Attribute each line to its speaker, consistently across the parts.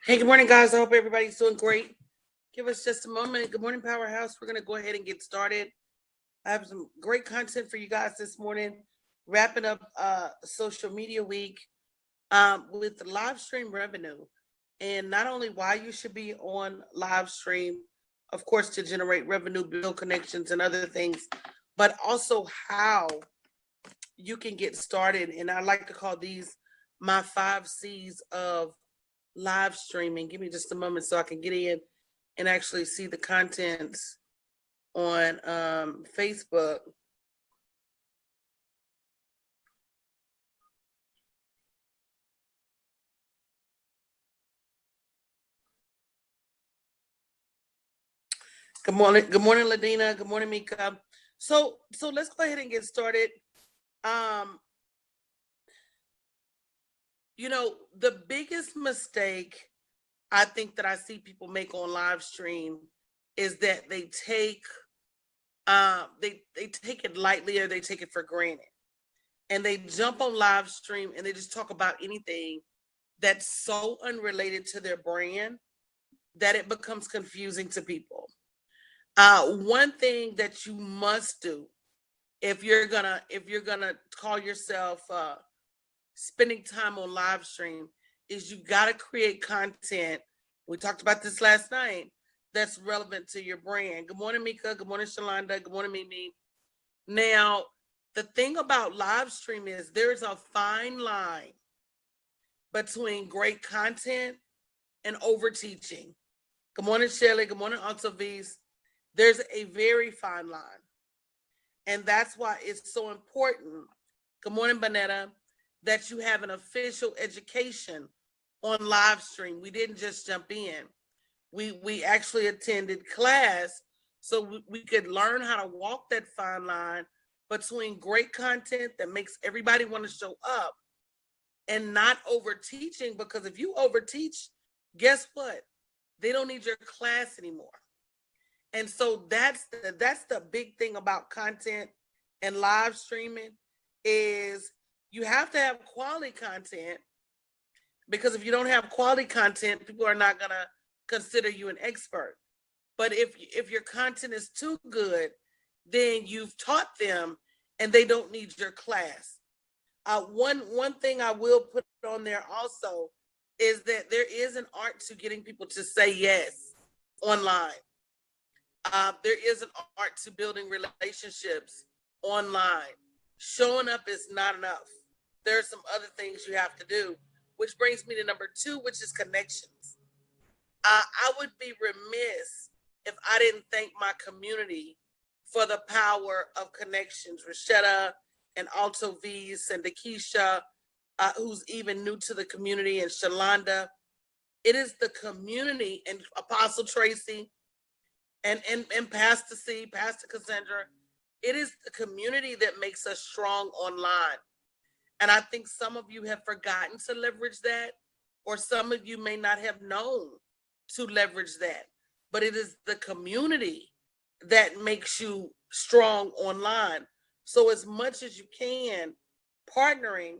Speaker 1: Hey, good morning, guys. I hope everybody's doing great. Give us just a moment. Good morning, Powerhouse. We're going to go ahead and get started. I have some great content for you guys this morning. Wrapping up social media week with live stream revenue. And not only why you should be on live stream, of course, to generate revenue, build connections, and other things, but also how you can get started. And I like to call these my 5 C's of live streaming. Give me just a moment so I can get in and actually see the contents on Facebook. Good morning, Ladina. Good morning, Mika. So let's go ahead and get started. Um, the biggest mistake I think that I see people make on live stream is that they take it lightly or they take it for granted. And they jump on live stream and they just talk about anything that's so unrelated to their brand that it becomes confusing to people. One thing that you must do if you're gonna call yourself spending time on live stream is you got to create content. We talked about this last night. That's relevant to your brand. Good morning, Mika. Good morning, Shalonda. Good morning, Mimi. Now, the thing about live stream is there's a fine line between great content and over teaching. Good morning, Shelley. Good morning, Altavis. There's a very fine line. And that's why it's so important. Good morning, Bonetta, that you have an official education on live stream. We didn't just jump in. We actually attended class so we could learn how to walk that fine line between great content that makes everybody want to show up and not over teaching, because if you over teach, guess what? They don't need your class anymore. And so that's the big thing about content and live streaming is you have to have quality content, because if you don't have quality content, people are not going to consider you an expert. But if your content is too good, then you've taught them and they don't need your class. One thing I will put on there also is that there is an art to getting people to say yes online. There is an art to building relationships online. Showing up is not enough. There are some other things you have to do, which brings me to number two, which is connections. I would be remiss if I didn't thank my community for the power of connections. Rashetta and Alto V's and Dakisha, who's even new to the community, and Shalonda. It is the community, and Apostle Tracy and Pastor C, Pastor Cassandra. It is the community that makes us strong online. And I think some of you have forgotten to leverage that, or some of you may not have known to leverage that. But it is the community that makes you strong online. So, as much as you can, partnering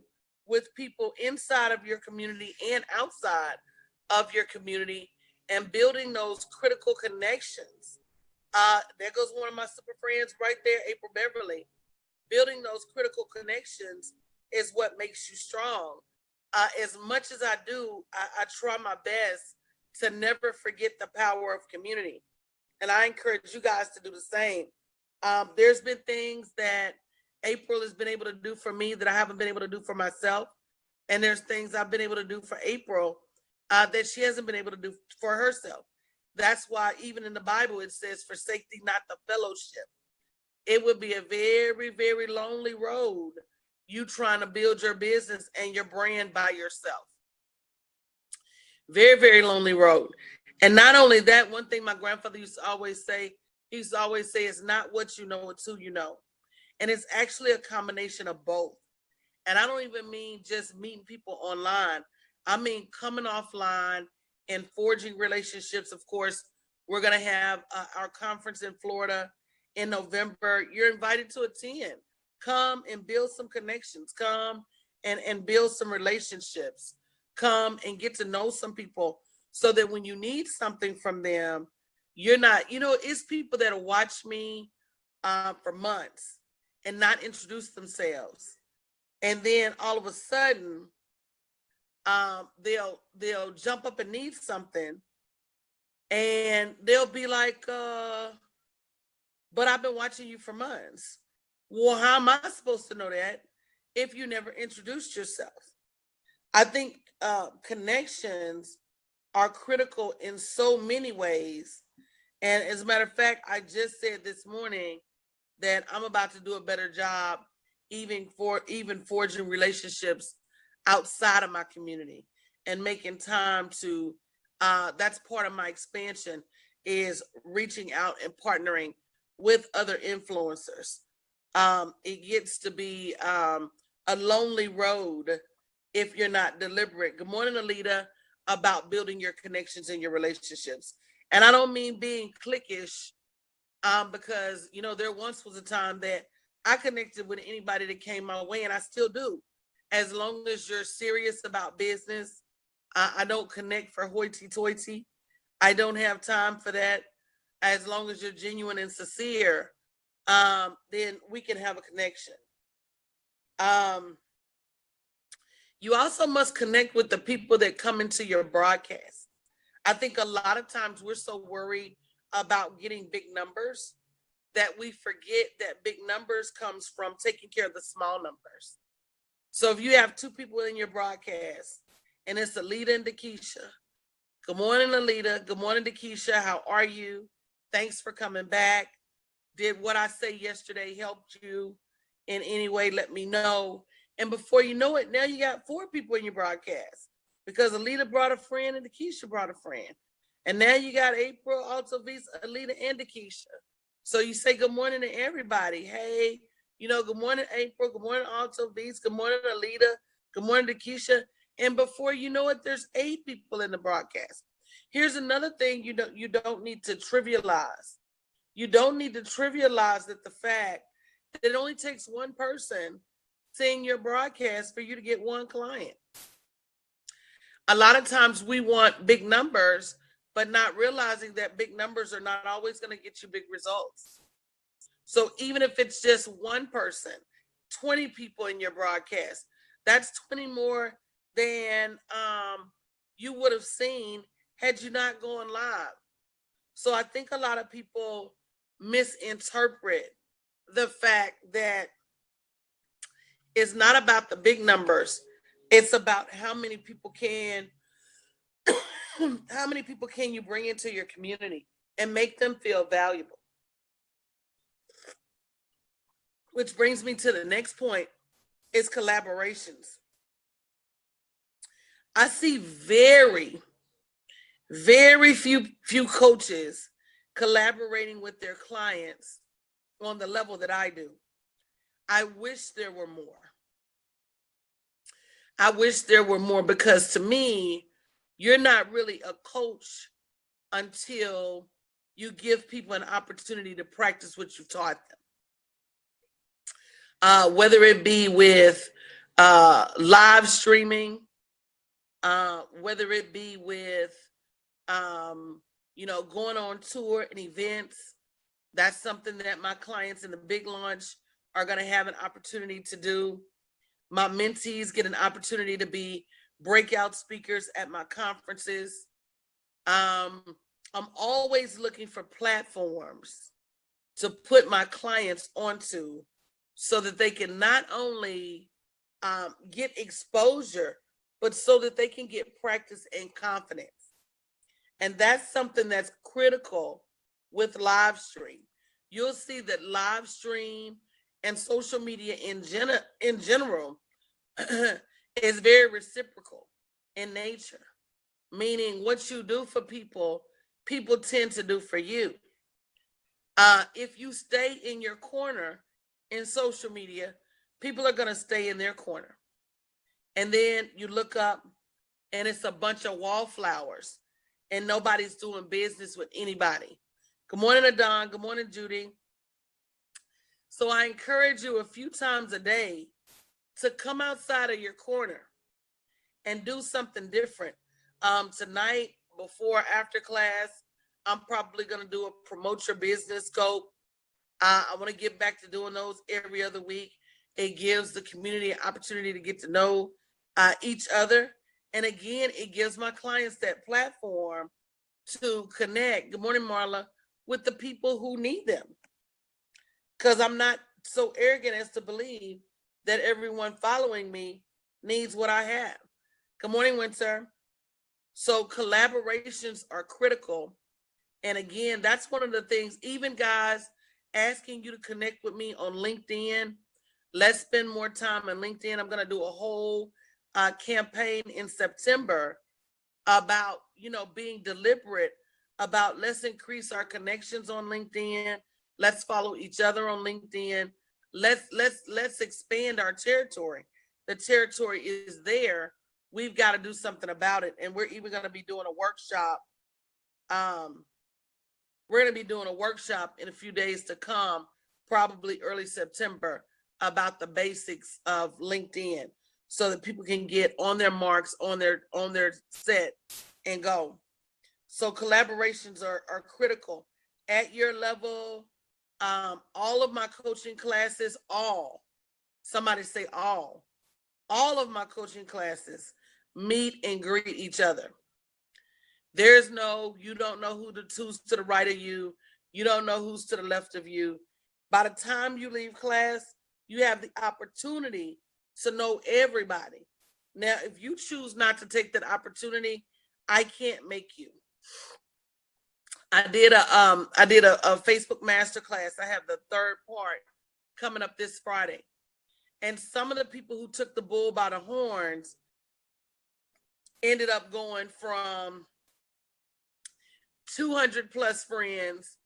Speaker 1: with people inside of your community and outside of your community and building those critical connections. There goes one of my super friends right there, April Beverly. Building those critical connections is what makes you strong. As much as I do, I try my best to never forget the power of community. And I encourage you guys to do the same. There's been things that April has been able to do for me that I haven't been able to do for myself. And there's things I've been able to do for April that she hasn't been able to do for herself. That's why even in the Bible it says, forsake thee not the fellowship. It would be a very, very lonely road, you trying to build your business and your brand by yourself. Very, very lonely road. And not only that, one thing my grandfather used to always say, it's not what you know, it's who you know. And it's actually a combination of both. And I don't even mean just meeting people online. I mean coming offline and forging relationships. Of course, we're going to have our conference in Florida in November. You're invited to attend. Come and build some connections. Come and build some relationships. Come and get to know some people so that when you need something from them, you're not, it's people that'll watch me for months and not introduce themselves. And then all of a sudden, they'll jump up and need something, and they'll be like, but I've been watching you for months. Well, how am I supposed to know that if you never introduced yourself? I think connections are critical in so many ways. And as a matter of fact, I just said this morning that I'm about to do a better job even forging relationships outside of my community and making time to that's part of my expansion, is reaching out and partnering with other influencers. It gets to be a lonely road if you're not deliberate. Good morning, Alita. About building your connections and your relationships. And I don't mean being cliquish, because there once was a time that I connected with anybody that came my way, and I still do. As long as you're serious about business, I don't connect for hoity-toity. I don't have time for that. As long as you're genuine and sincere, then we can have a connection. You also must connect with the people that come into your broadcast. I think a lot of times we're so worried about getting big numbers that we forget that big numbers comes from taking care of the small numbers. So if you have two people in your broadcast and it's Alita and Dakisha, good morning, Alita. Good morning, Dakisha. How are you? Thanks for coming back. Did what I say yesterday helped you in any way? Let me know. And before you know it, now you got 4 people in your broadcast, because Alita brought a friend and Dakisha brought a friend. And now you got April, Altovisa, Alita, and Dakisha. So you say good morning to everybody. Hey, good morning, April. Good morning, Altovisa. Good morning, Alita. Good morning, Dakisha. And before you know it, there's 8 people in the broadcast. Here's another thing you don't need to trivialize. You don't need to trivialize that the fact that it only takes one person seeing your broadcast for you to get one client. A lot of times we want big numbers, but not realizing that big numbers are not always going to get you big results. So even if it's just one person, 20 people in your broadcast, that's 20 more than you would have seen had you not gone live. So I think a lot of people misinterpret the fact that it's not about the big numbers. It's about how many people can you bring into your community and make them feel valuable. Which brings me to the next point, is collaborations. I see very, very few coaches collaborating with their clients on the level that I do. I wish there were more. Because to me, you're not really a coach until you give people an opportunity to practice what you've taught them. Whether it be with live streaming, whether it be with, going on tour and events. That's something that my clients in the big launch are going to have an opportunity to do. My mentees get an opportunity to be breakout speakers at my conferences. I'm always looking for platforms to put my clients onto so that they can not only get exposure, but so that they can get practice and confidence. And that's something that's critical with live stream. You'll see that live stream and social media in general is very reciprocal in nature, meaning what you do for people, people tend to do for you. If you stay in your corner in social media, people are going to stay in their corner. And then you look up and it's a bunch of wallflowers and nobody's doing business with anybody. Good morning, Adon. Good morning, Judy. So I encourage you a few times a day to come outside of your corner and do something different. Tonight, before or after class. I'm probably going to do a promote your business scope. I want to get back to doing those every other week. It gives the community an opportunity to get to know each other. And again, it gives my clients that platform to connect. Good morning, Marla, with the people who need them. Because I'm not so arrogant as to believe that everyone following me needs what I have. Good morning, Winter. So collaborations are critical. And again, that's one of the things, even guys asking you to connect with me on LinkedIn. Let's spend more time on LinkedIn. I'm going to do a whole campaign in September about, being deliberate about let's increase our connections on LinkedIn. Let's follow each other on LinkedIn. Let's expand our territory. The territory is there. We've got to do something about it. And we're even going to be doing a workshop. We're going to be doing a workshop in a few days to come, probably early September, about the basics of LinkedIn so that people can get on their marks, on their set and go. So collaborations are critical at your level. All of my coaching classes, somebody say all of my coaching classes meet and greet each other. There's no, you don't know who's to the right of you. You don't know who's to the left of you. By the time you leave class, you have the opportunity to know everybody. Now, if you choose not to take that opportunity, I can't make you. I did a Facebook masterclass. I have the third part coming up this Friday. And some of the people who took the bull by the horns ended up going from 200 plus friends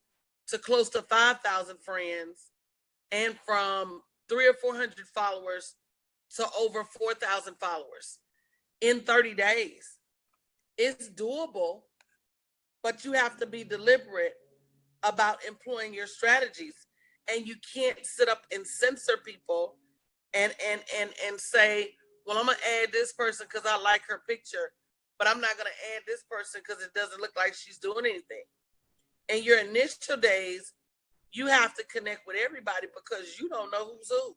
Speaker 1: to close to 5,000 friends, and from 300 or 400 followers to over 4,000 followers in 30 days. It's doable, but you have to be deliberate about employing your strategies. And you can't sit up and censor people and say, well, I'm gonna add this person because I like her picture, but I'm not gonna add this person because it doesn't look like she's doing anything. In your initial days, you have to connect with everybody because you don't know who's who.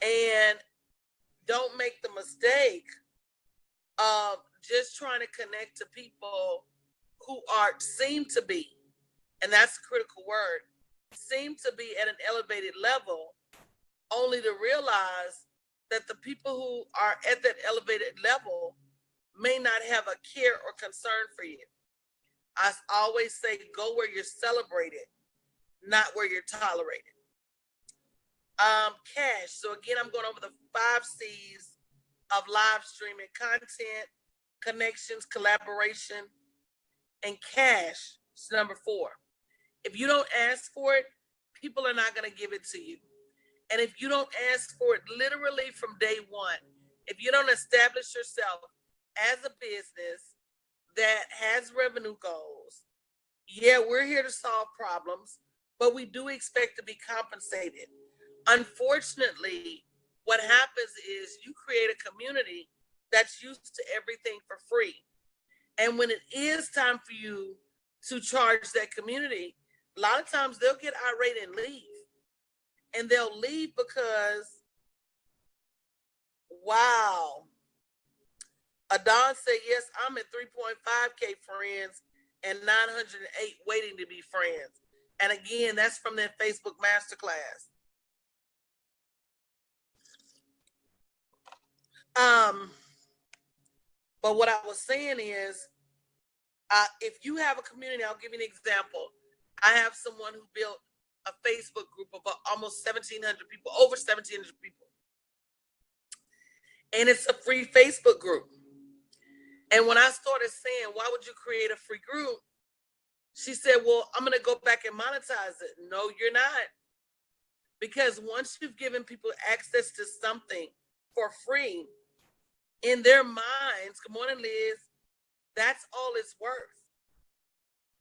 Speaker 1: And don't make the mistake of just trying to connect to people who seem to be, and that's a critical word, seem to be at an elevated level, only to realize that the people who are at that elevated level may not have a care or concern for you. I always say, go where you're celebrated, not where you're tolerated. Cash. So again, I'm going over the 5 C's of live streaming: content, connections, collaboration, and cash. It's number 4. If you don't ask for it, people are not going to give it to you. And if you don't ask for it literally from day one, if you don't establish yourself as a business that has revenue goals, yeah, we're here to solve problems, but we do expect to be compensated. Unfortunately, what happens is you create a community that's used to everything for free. And when it is time for you to charge that community, a lot of times they'll get irate and leave. And they'll leave because, wow. Adon said, yes, I'm at 3.5K friends and 908 waiting to be friends. And again, that's from that Facebook masterclass. But what I was saying is, if you have a community, I'll give you an example. I have someone who built a Facebook group of almost 1,700 people, over 1,700 people. And it's a free Facebook group. And when I started saying, why would you create a free group? She said, well, I'm going to go back and monetize it. No, you're not. Because once you've given people access to something for free, in their minds, good morning, Liz, that's all it's worth.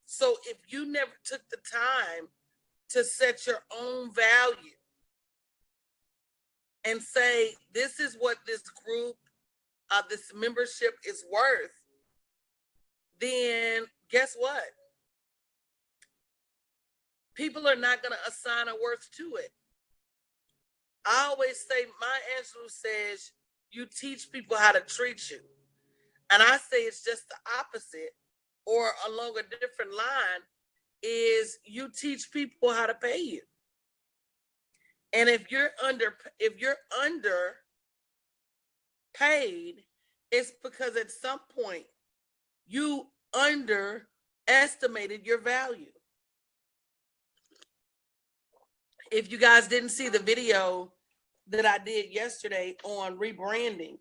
Speaker 1: So if you never took the time to set your own value and say, this is what this group, this membership is worth, then guess what? People are not going to assign a worth to it. I always say, Maya Angelou says, you teach people how to treat you. And I say it's just the opposite, or along a different line, is you teach people how to pay you. And if you're underpaid, it's because at some point you underestimated your value. If you guys didn't see the video that I did yesterday on rebranding,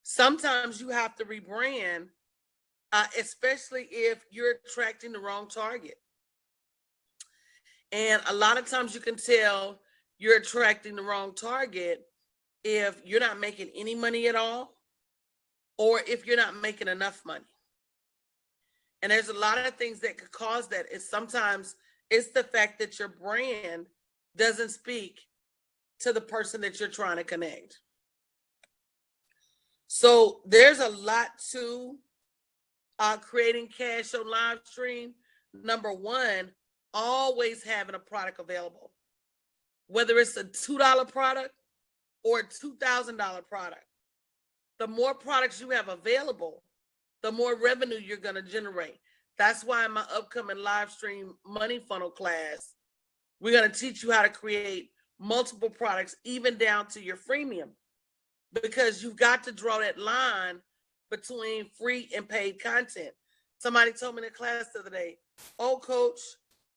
Speaker 1: sometimes you have to rebrand, especially if you're attracting the wrong target. And a lot of times you can tell you're attracting the wrong target if you're not making any money at all, or if you're not making enough money. And there's a lot of things that could cause that. Sometimes it's the fact that your brand doesn't speak to the person that you're trying to connect. So there's a lot to creating cash on live stream. Number one, always having a product available, whether it's a $2 product or a $2,000 product. The more products you have available, the more revenue you're going to generate. That's why in my upcoming live stream money funnel class, we're going to teach you how to create multiple products, even down to your freemium, because you've got to draw that line between free and paid content. Somebody told me in the class the other day, "Oh, coach,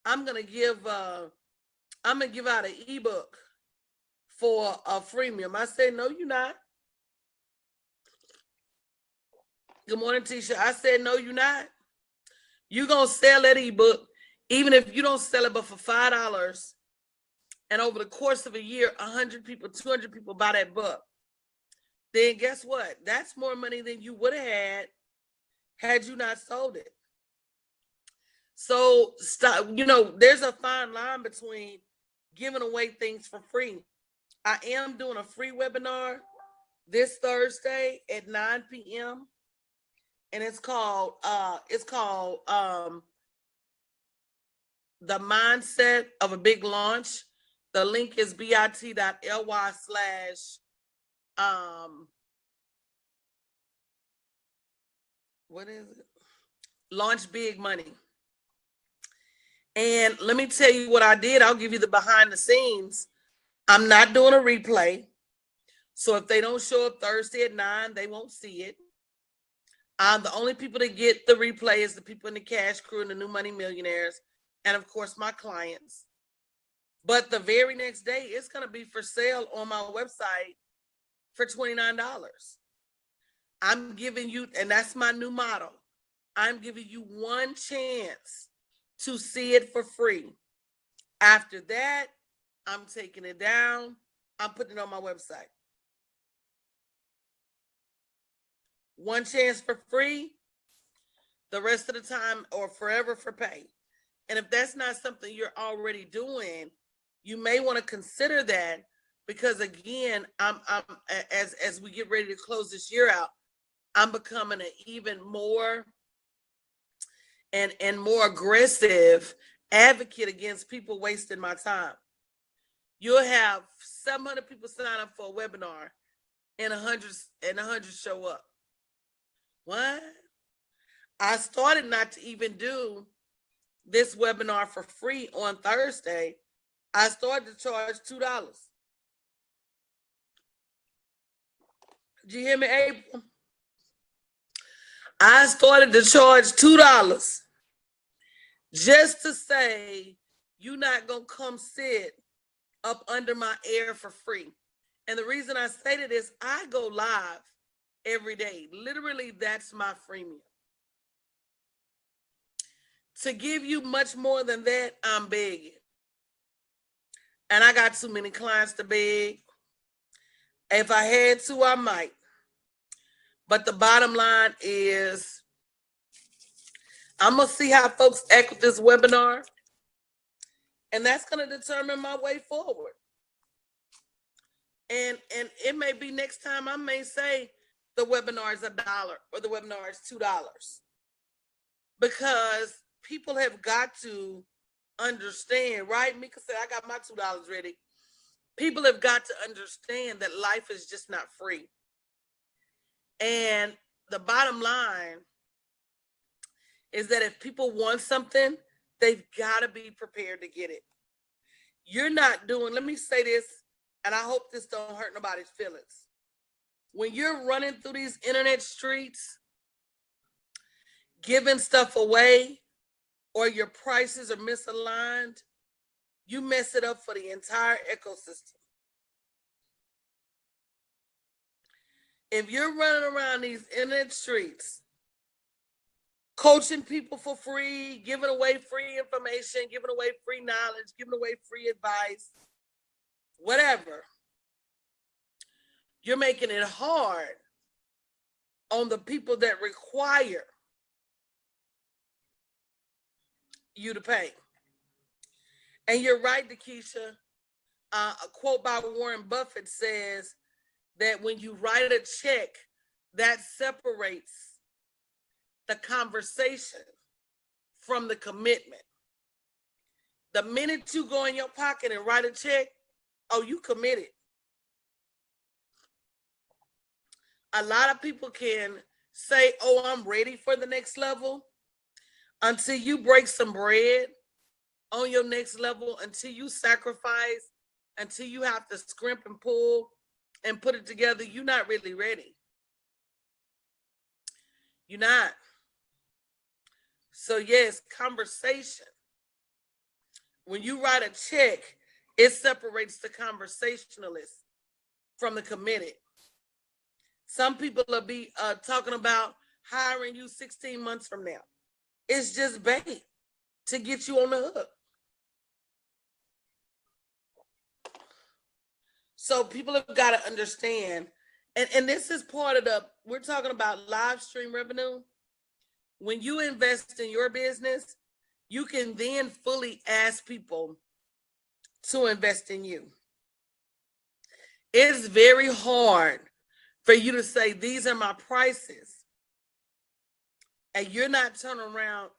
Speaker 1: I'm gonna give out an ebook for a freemium." I said, "No, you're not." Good morning, Tisha. I said, "No, you're not. You're gonna sell that ebook, even if you don't sell it but for $5. And over the course of a year, 100 people, 200 people buy that book. Then guess what? That's more money than you would have had you not sold it." So stop, there's a fine line between giving away things for free. I am doing a free webinar this Thursday at 9 p.m. And it's called The Mindset of a Big Launch. The link is bit.ly/ what is it? Launch Big Money. And let me tell you what I did. I'll give you the behind the scenes. I'm not doing a replay. So if they don't show up Thursday at 9, they won't see it. The only people that get the replay is the people in the Cash Crew and the New Money Millionaires, and of course my clients. But the very next day, it's going to be for sale on my website for $29. I'm giving you, and that's my new model, I'm giving you one chance to see it for free. After that, I'm taking it down. I'm putting it on my website. One chance for free, the rest of the time or forever for pay. And if that's not something you're already doing, you may want to consider that, because again, I'm as we get ready to close this year out, I'm becoming an even more and more aggressive advocate against people wasting my time. You'll have 700 people sign up for a webinar and 100 show up. What? I started not to even do this webinar for free on Thursday. I started to charge $2. Did you hear me, April? I started to charge $2 just to say, you're not going to come sit up under my air for free. And the reason I stated this, I go live every day. Literally, that's my freemium. To give you much more than that, I'm begging. And I got too many clients to beg. If I had to, I might. But the bottom line is, I'm going to see how folks act with this webinar. And that's going to determine my way forward. And it may be next time I may say the webinar is $1 or the webinar is $2. because people have got to understand, right? Mika said, I got my $2 ready. People have got to understand that life is just not free. And the bottom line is that if people want something, they've got to be prepared to get it. You're not doing, let me say this, and I hope this don't hurt nobody's feelings. When you're running through these internet streets, giving stuff away, or your prices are misaligned, you mess it up for the entire ecosystem. If you're running around these internet streets, coaching people for free, giving away free information, giving away free knowledge, giving away free advice, whatever, you're making it hard on the people that require you to pay. And you're right, Dakisha. A quote by Warren Buffett says that when you write a check, that separates the conversation from the commitment. The minute you go in your pocket and write a check, oh, you committed. A lot of people can say, oh, I'm ready for the next level, until you break some bread on your next level, until you sacrifice, until you have to scrimp and pull and put it together. You're not really ready. You're not. So yes, conversation. When you write a check, it separates the conversationalist from the committed. Some people will be talking about hiring you 16 months from now. It's just bait to get you on the hook. So people have got to understand, and this is part of we're talking about live stream revenue. When you invest in your business, you can then fully ask people to invest in you. It's very hard for you to say, these are my prices, and you're not turning around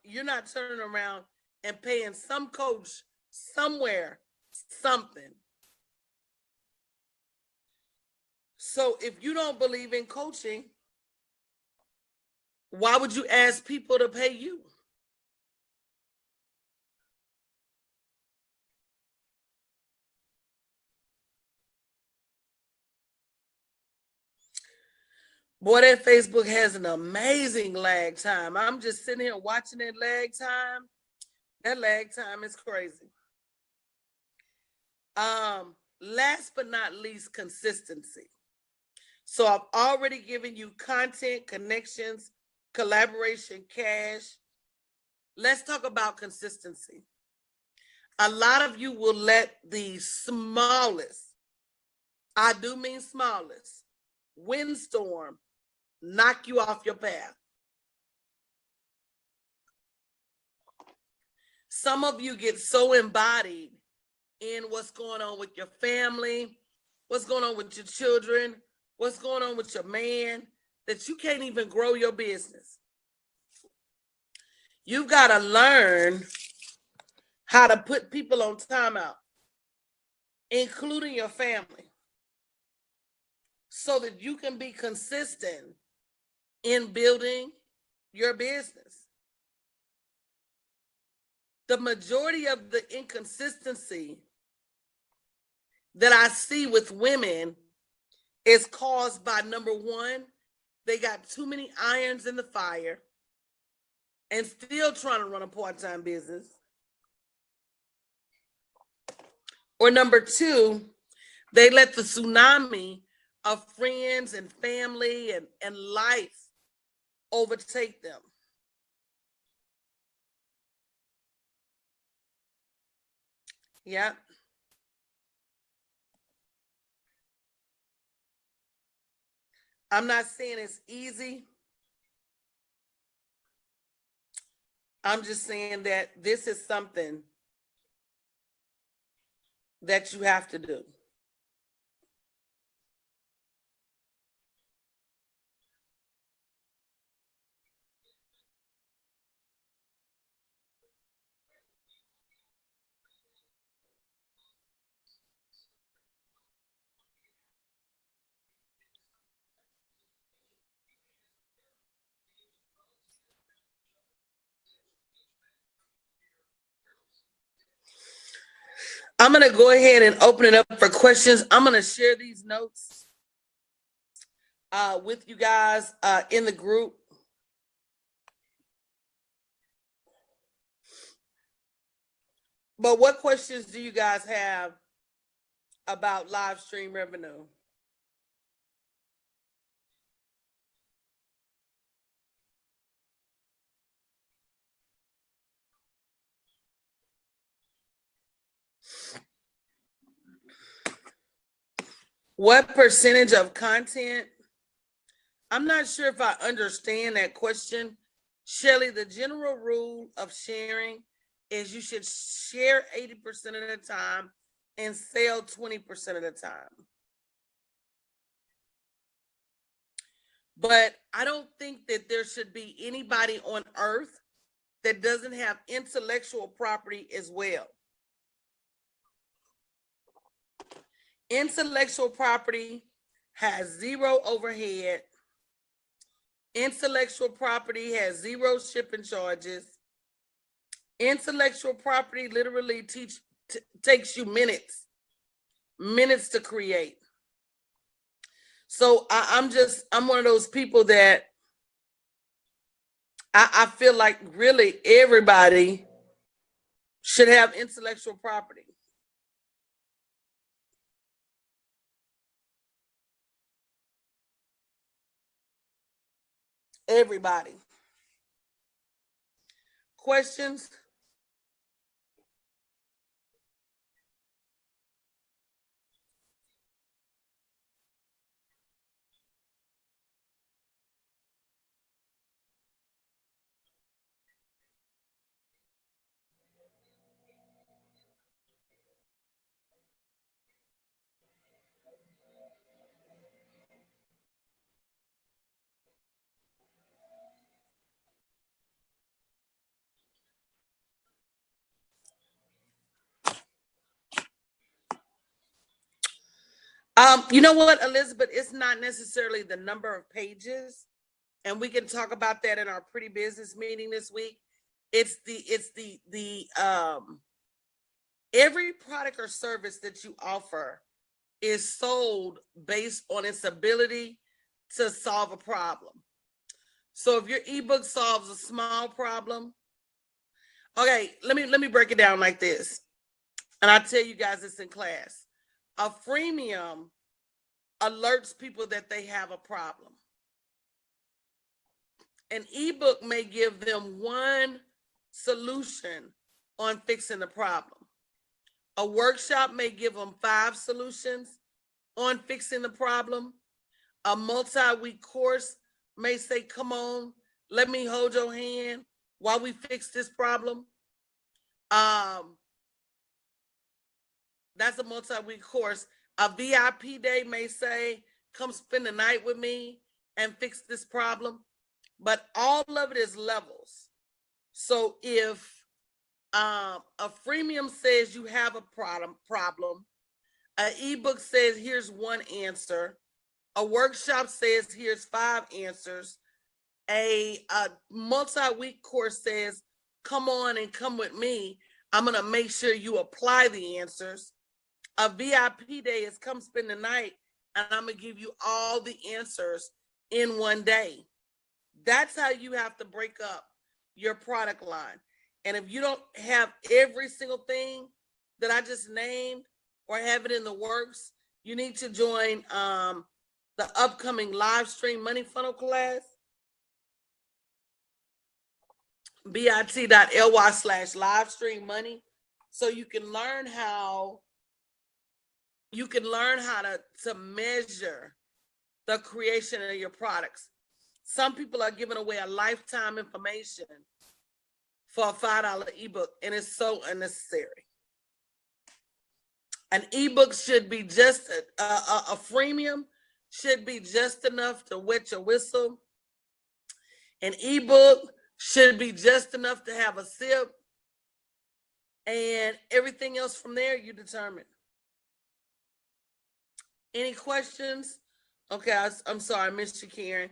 Speaker 1: and paying some coach somewhere something. So if you don't believe in coaching, why would you ask people to pay you? Boy, that Facebook has an amazing lag time. I'm just sitting here watching that lag time. That lag time is crazy. Last but not least, consistency. So I've already given you content, connections, collaboration, cash. Let's talk about consistency. A lot of you will let the smallest, I do mean smallest, windstorm knock you off your path. Some of you get so embodied in what's going on with your family, what's going on with your children, what's going on with your man, that you can't even grow your business. You've got to learn how to put people on timeout, including your family, so that you can be consistent in building your business. The majority of the inconsistency that I see with women is caused by, number one, they got too many irons in the fire and still trying to run a part-time business. Or number two, they let the tsunami of friends and family and life overtake them. Yeah. I'm not saying it's easy. I'm just saying that this is something that you have to do. I'm going to go ahead and open it up for questions. I'm going to share these notes with you guys in the group. But what questions do you guys have about live stream revenue? What percentage of content? I'm not sure if I understand that question. Shelly, the general rule of sharing is you should share 80% of the time and sell 20% of the time. But I don't think that there should be anybody on earth that doesn't have intellectual property as well. Intellectual property has zero overhead. Intellectual property has zero shipping charges. Intellectual property literally takes you minutes to create. So I'm one of those people that I feel like really everybody should have intellectual property. Everybody. Questions? You know what, Elizabeth? It's not necessarily the number of pages, and we can talk about that in our Pretty Business meeting this week. It's the every product or service that you offer is sold based on its ability to solve a problem. So if your ebook solves a small problem, okay, let me break it down like this. And I tell you guys this in class. A freemium alerts people that they have a problem. An ebook may give them one solution on fixing the problem. A workshop may give them 5 solutions on fixing the problem. A multi-week course may say, come on, let me hold your hand while we fix this problem. That's a multi-week course. A VIP day may say, come spend the night with me and fix this problem. But all of it is levels. So if a freemium says you have a problem, an ebook says here's one answer, a workshop says here's 5 answers, a multi-week course says come on and come with me, I'm going to make sure you apply the answers. A VIP day is come spend the night and I'm going to give you all the answers in one day. That's how you have to break up your product line. And if you don't have every single thing that I just named or have it in the works, you need to join the upcoming live stream money funnel class, bit.ly/live stream money, so you can learn how to measure the creation of your products. Some people are giving away a lifetime information for a $5 ebook, and it's so unnecessary. An ebook should be just a freemium should be just enough to wet your whistle. An ebook should be just enough to have a sip, and everything else from there you determine. Any questions? Okay, I'm sorry, I missed you, Karen.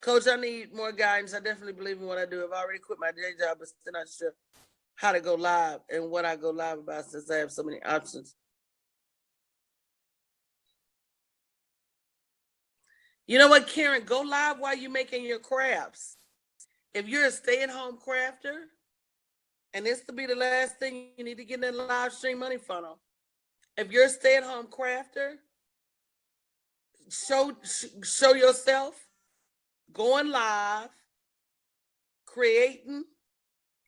Speaker 1: Coach, I need more guidance. I definitely believe in what I do. I've already quit my day job, but still not sure how to go live and what I go live about since I have so many options. You know what, Karen? Go live while you're making your crafts. If you're a stay-at-home crafter, and this will be the last thing you need to get in that live stream money funnel. If you're a stay-at-home crafter, show yourself going live, creating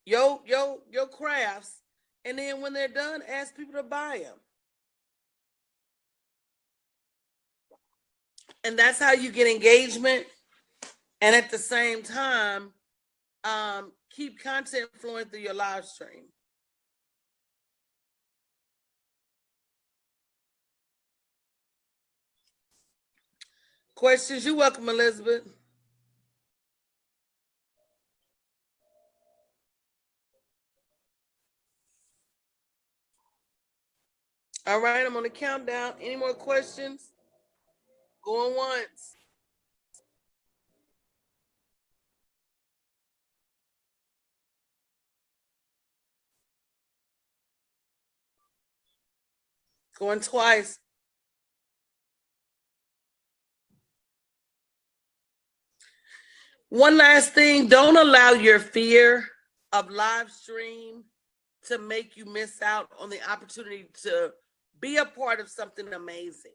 Speaker 1: your crafts, and then when they're done, ask people to buy them. And that's how you get engagement, and at the same time, keep content flowing through your live stream. Questions? You're welcome, Elizabeth. All right, I'm on the countdown. Any more questions? Going once. Going twice. One last thing, don't allow your fear of live stream to make you miss out on the opportunity to be a part of something amazing.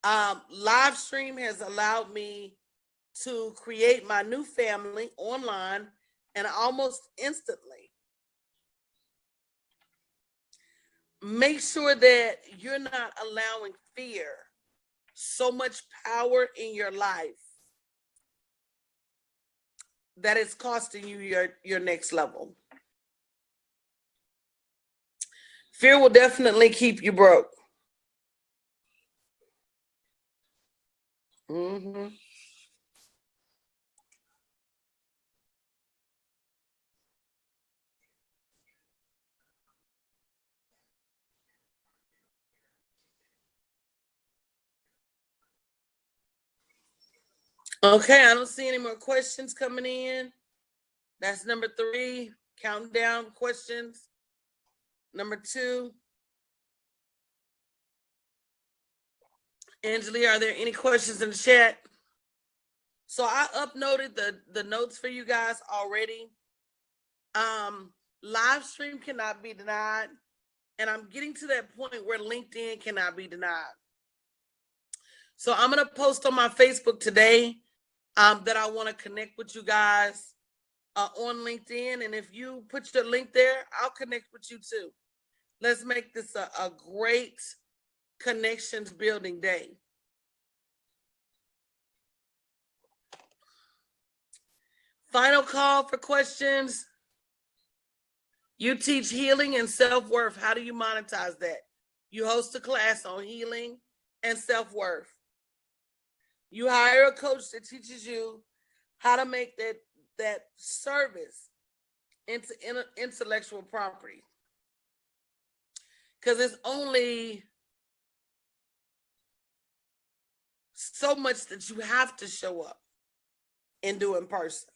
Speaker 1: Live stream has allowed me to create my new family online and almost instantly. Make sure that you're not allowing fear so much power in your life that it's costing you your next level. Fear will definitely keep you broke. Mm-hmm. Okay, I don't see any more questions coming in. That's number 3. Counting down questions. Number 2. Angela, are there any questions in the chat? So I uploaded the notes for you guys already. Live stream cannot be denied. And I'm getting to that point where LinkedIn cannot be denied. So I'm going to post on my Facebook today that I want to connect with you guys on LinkedIn. And if you put your link there, I'll connect with you too. Let's make this a great connections building day. Final call for questions. You teach healing and self-worth. How do you monetize that? You host a class on healing and self-worth. You hire a coach that teaches you how to make that service into intellectual property. Because it's only so much that you have to show up and do in person.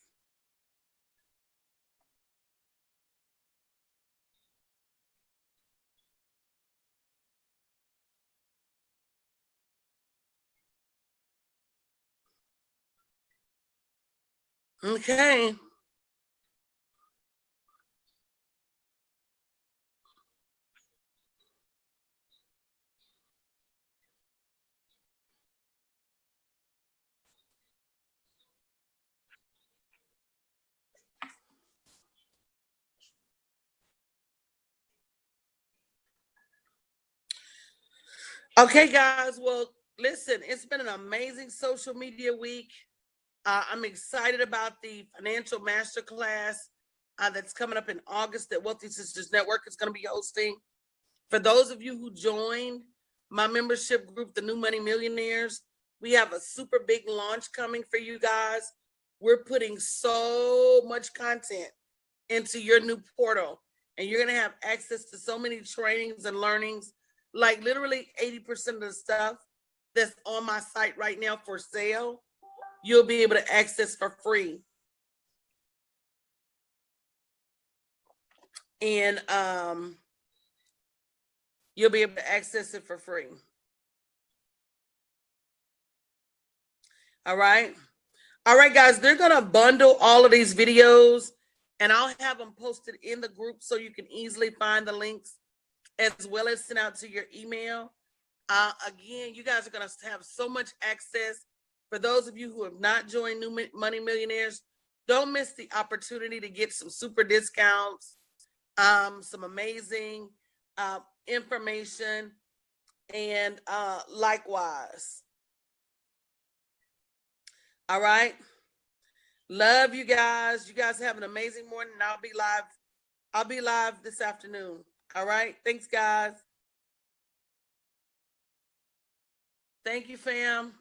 Speaker 1: Okay. Okay, guys. Well, listen, it's been an amazing social media week. I'm excited about the financial masterclass that's coming up in August that Wealthy Sistas Network is going to be hosting. For those of you who joined my membership group, the New Money Millionaires, we have a super big launch coming for you guys. We're putting so much content into your new portal, and you're going to have access to so many trainings and learnings. Like literally 80% of the stuff that's on my site right now for sale, you'll be able to access for free. and you'll be able to access it for free. All right. All right, guys, they're going to bundle all of these videos and I'll have them posted in the group so you can easily find the links as well as send out to your email. Again, you guys are going to have so much access. For those of you who have not joined New Money Millionaires, don't miss the opportunity to get some super discounts, some amazing information, and likewise. All right. Love you guys. You guys have an amazing morning. I'll be live. I'll be live this afternoon. All right. Thanks, guys. Thank you, fam.